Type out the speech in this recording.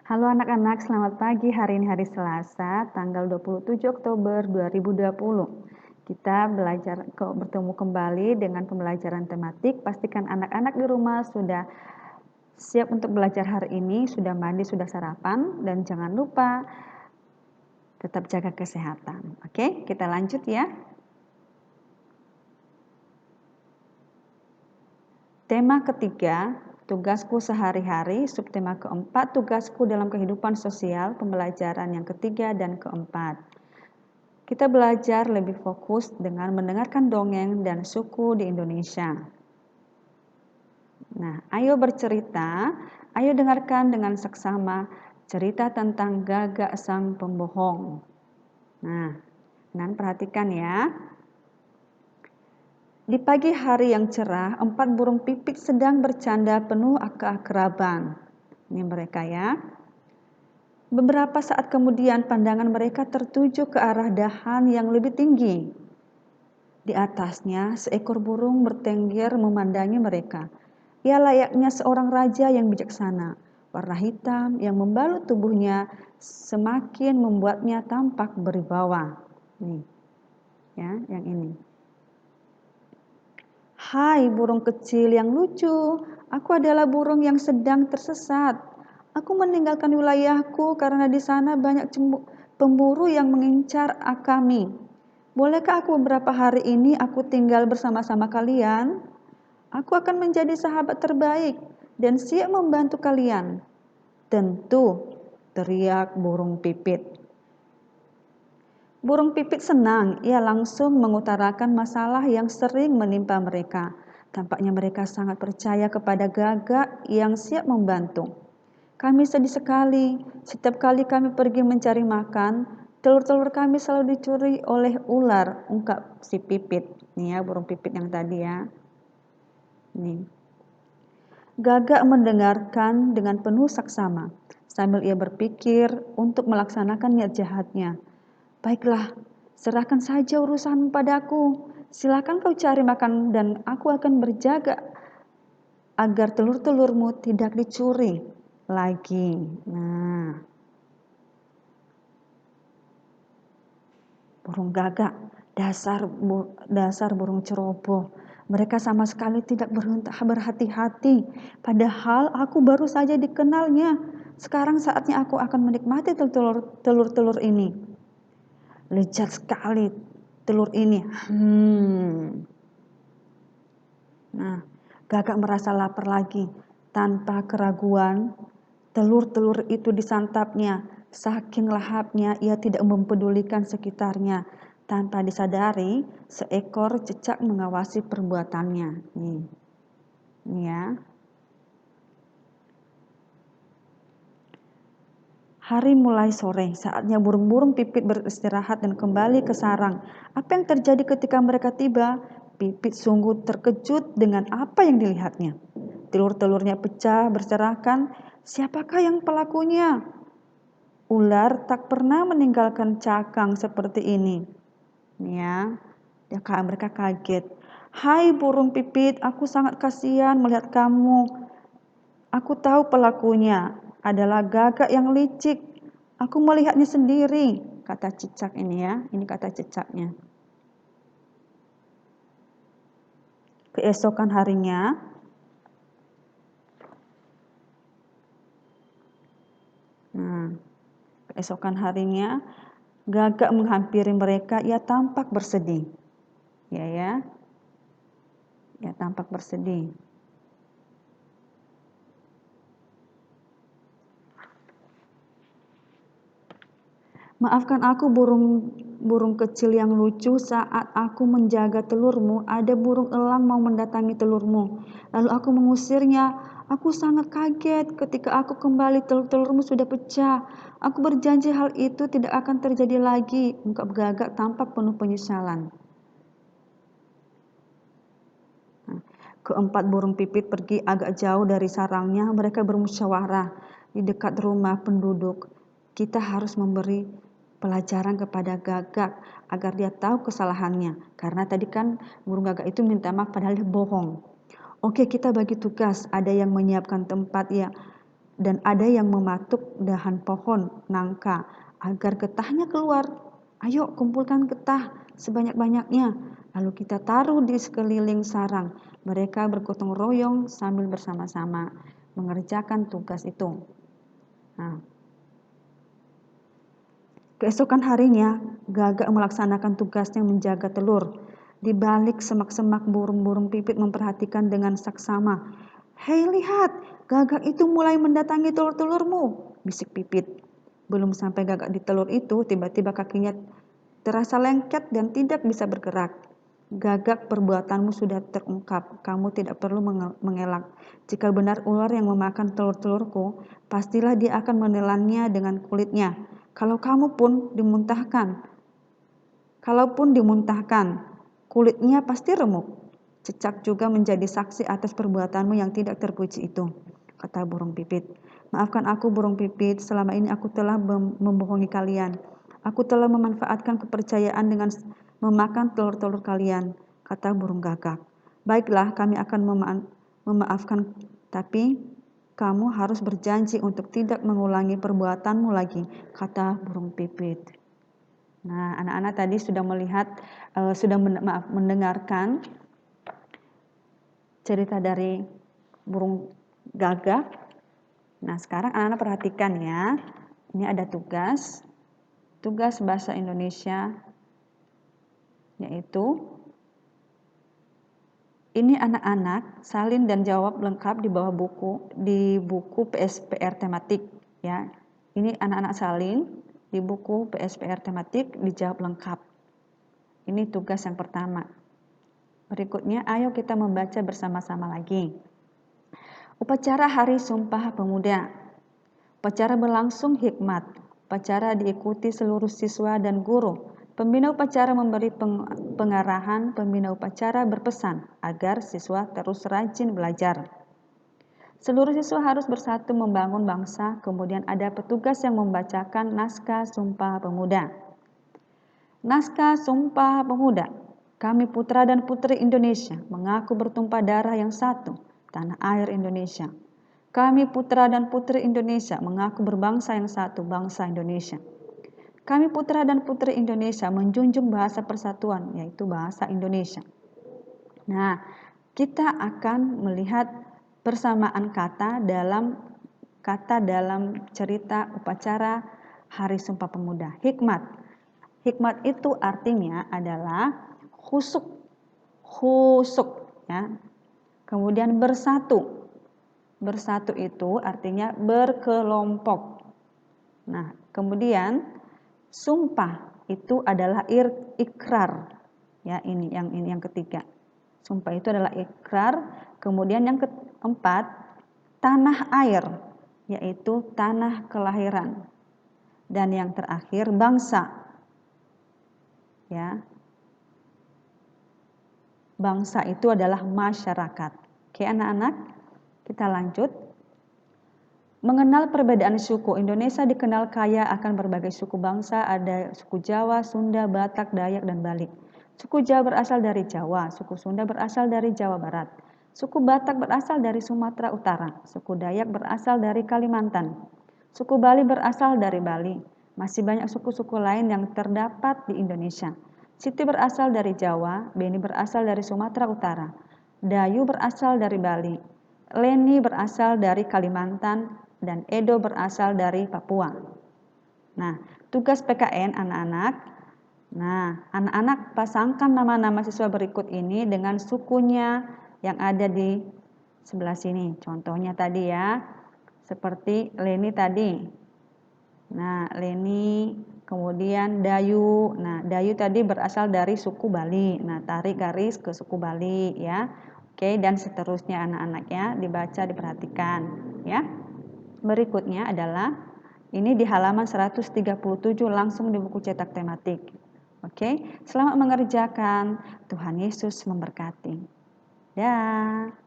Halo anak-anak, selamat pagi. Hari ini hari Selasa, tanggal 27 Oktober 2020. Kita bertemu kembali dengan pembelajaran tematik. Pastikan anak-anak di rumah sudah siap untuk belajar hari ini, sudah mandi, sudah sarapan, dan jangan lupa tetap jaga kesehatan. Oke, kita lanjut ya. Tema ketiga, tugasku sehari-hari. Subtema keempat, tugasku dalam kehidupan sosial, pembelajaran yang ketiga dan keempat. Kita belajar lebih fokus dengan mendengarkan dongeng dan suku di Indonesia. Nah, ayo bercerita, ayo dengarkan dengan seksama cerita tentang Gagak sang pembohong. Nah, perhatikan ya. Di pagi hari yang cerah, 4 burung pipit sedang bercanda penuh keakraban. Ini mereka ya. Beberapa saat kemudian pandangan mereka tertuju ke arah dahan yang lebih tinggi. Di atasnya seekor burung bertengger memandangi mereka. Ia layaknya seorang raja yang bijaksana. Warna hitam yang membalut tubuhnya semakin membuatnya tampak berwibawa. Nih, ya, yang ini. Hai burung kecil yang lucu, aku adalah burung yang sedang tersesat. Aku meninggalkan wilayahku karena di sana banyak pemburu yang mengincar kami. Bolehkah aku beberapa hari ini aku tinggal bersama-sama kalian? Aku akan menjadi sahabat terbaik dan siap membantu kalian. Tentu, teriak burung pipit. Burung pipit senang, ia langsung mengutarakan masalah yang sering menimpa mereka. Tampaknya mereka sangat percaya kepada Gagak yang siap membantu. Kami sedih sekali, setiap kali kami pergi mencari makan, telur-telur kami selalu dicuri oleh ular, ungkap si pipit. Nih ya, burung pipit yang tadi ya. Nih. Gagak mendengarkan dengan penuh saksama, sambil ia berpikir untuk melaksanakan niat jahatnya. Baiklah, serahkan saja urusan padaku. Silakan kau cari makan dan aku akan berjaga agar telur-telurmu tidak dicuri lagi. Nah, burung Gagak, dasar burung ceroboh. Mereka sama sekali tidak berhati-hati. Padahal aku baru saja dikenalnya. Sekarang saatnya aku akan menikmati telur-telur ini. Lezat sekali telur ini. Nah, Gagak merasa lapar lagi. Tanpa keraguan, telur-telur itu disantapnya. Saking lahapnya, ia tidak mempedulikan sekitarnya. Tanpa disadari, seekor cicak mengawasi perbuatannya. Nih ya. Hari mulai sore, saatnya burung-burung pipit beristirahat dan kembali ke sarang. Apa yang terjadi ketika mereka tiba? Pipit sungguh terkejut dengan apa yang dilihatnya. Telur-telurnya pecah berserakan. Siapakah yang pelakunya? Ular tak pernah meninggalkan cakang seperti ini. Ya, mereka kaget. Hai burung pipit, aku sangat kasihan melihat kamu. Aku tahu pelakunya adalah Gagak yang licik. Aku melihatnya sendiri, kata cicak ini ya. Ini kata cicaknya. Keesokan harinya, Gagak menghampiri mereka. Ia tampak bersedih. Ya, tampak bersedih. Maafkan aku burung kecil yang lucu, saat aku menjaga telurmu, ada burung elang mau mendatangi telurmu. Lalu aku mengusirnya. Aku sangat kaget ketika aku kembali telur-telurmu sudah pecah. Aku berjanji hal itu tidak akan terjadi lagi, ungkap Gagak tampak penuh penyesalan. Keempat burung pipit pergi agak jauh dari sarangnya. Mereka bermusyawarah di dekat rumah penduduk. Kita harus memberi pelajaran kepada Gagak agar dia tahu kesalahannya. Karena tadi kan burung Gagak itu minta maaf padahal dia bohong. Oke, kita bagi tugas. Ada yang menyiapkan tempat ya. dan ada yang mematuk dahan pohon nangka agar getahnya keluar. Ayo kumpulkan getah sebanyak-banyaknya, lalu kita taruh di sekeliling sarang. Mereka bergotong royong sambil bersama-sama mengerjakan tugas itu. Nah, keesokan harinya, Gagak melaksanakan tugasnya menjaga telur. Di balik semak-semak burung-burung pipit memperhatikan dengan saksama. Hei lihat, Gagak itu mulai mendatangi telur-telurmu, bisik Pipit. Belum sampai Gagak di telur itu, tiba-tiba kakinya terasa lengket dan tidak bisa bergerak. Gagak, perbuatanmu sudah terungkap, kamu tidak perlu mengelak. Jika benar ular yang memakan telur-telurku, pastilah dia akan menelannya dengan kulitnya. Kalaupun dimuntahkan, kulitnya pasti remuk. Cecak juga menjadi saksi atas perbuatanmu yang tidak terpuji itu, kata burung pipit. Maafkan aku burung pipit, selama ini aku telah membohongi kalian. Aku telah memanfaatkan kepercayaan dengan memakan telur-telur kalian, kata burung gagak. Baiklah, kami akan memaafkan, tapi kamu harus berjanji untuk tidak mengulangi perbuatanmu lagi, kata burung pipit. Nah, anak-anak tadi sudah mendengarkan cerita dari burung gagak. Nah, sekarang anak-anak perhatikan ya. Ini ada tugas bahasa Indonesia, yaitu ini anak-anak salin dan jawab lengkap di bawah buku PSPR tematik ya. Ini anak-anak salin di buku PSPR tematik dijawab lengkap. Ini tugas yang pertama. Berikutnya ayo kita membaca bersama-sama lagi. Upacara Hari Sumpah Pemuda. Upacara berlangsung hikmat. Upacara diikuti seluruh siswa dan guru. Pembina upacara memberi pengarahan, pembina upacara berpesan agar siswa terus rajin belajar. Seluruh siswa harus bersatu membangun bangsa, kemudian ada petugas yang membacakan naskah Sumpah Pemuda. Naskah Sumpah Pemuda. Kami putra dan putri Indonesia mengaku bertumpah darah yang satu, tanah air Indonesia. Kami putra dan putri Indonesia mengaku berbangsa yang satu, bangsa Indonesia. Kami putra dan putri Indonesia menjunjung bahasa persatuan, yaitu bahasa Indonesia. Nah, kita akan melihat persamaan kata dalam cerita upacara Hari Sumpah Pemuda. Hikmat. Hikmat itu artinya adalah khusuk ya. Kemudian bersatu. Bersatu itu artinya berkelompok. Nah, kemudian sumpah itu adalah ikrar. Ya, ini yang ketiga. Sumpah itu adalah ikrar. Kemudian yang keempat, tanah air, yaitu tanah kelahiran. Dan yang terakhir, bangsa. Ya. Bangsa itu adalah masyarakat. Oke, anak-anak, kita lanjut. Mengenal perbedaan suku, Indonesia dikenal kaya akan berbagai suku bangsa, ada suku Jawa, Sunda, Batak, Dayak, dan Bali. Suku Jawa berasal dari Jawa, suku Sunda berasal dari Jawa Barat, suku Batak berasal dari Sumatera Utara, suku Dayak berasal dari Kalimantan, suku Bali berasal dari Bali. Masih banyak suku-suku lain yang terdapat di Indonesia. Siti berasal dari Jawa, Beni berasal dari Sumatera Utara, Dayu berasal dari Bali, Leni berasal dari Kalimantan, dan Edo berasal dari Papua. Nah, tugas PKN anak-anak. Nah, anak-anak pasangkan nama-nama siswa berikut ini dengan sukunya yang ada di sebelah sini. Contohnya tadi ya, seperti Leni tadi. Nah, Leni, kemudian Dayu. Nah, Dayu tadi berasal dari suku Bali. Nah, tarik garis ke suku Bali ya. Oke, dan seterusnya anak-anaknya dibaca, diperhatikan ya. Berikutnya adalah ini di halaman 137 langsung di buku cetak tematik. Oke, selamat mengerjakan. Tuhan Yesus memberkati. Dah.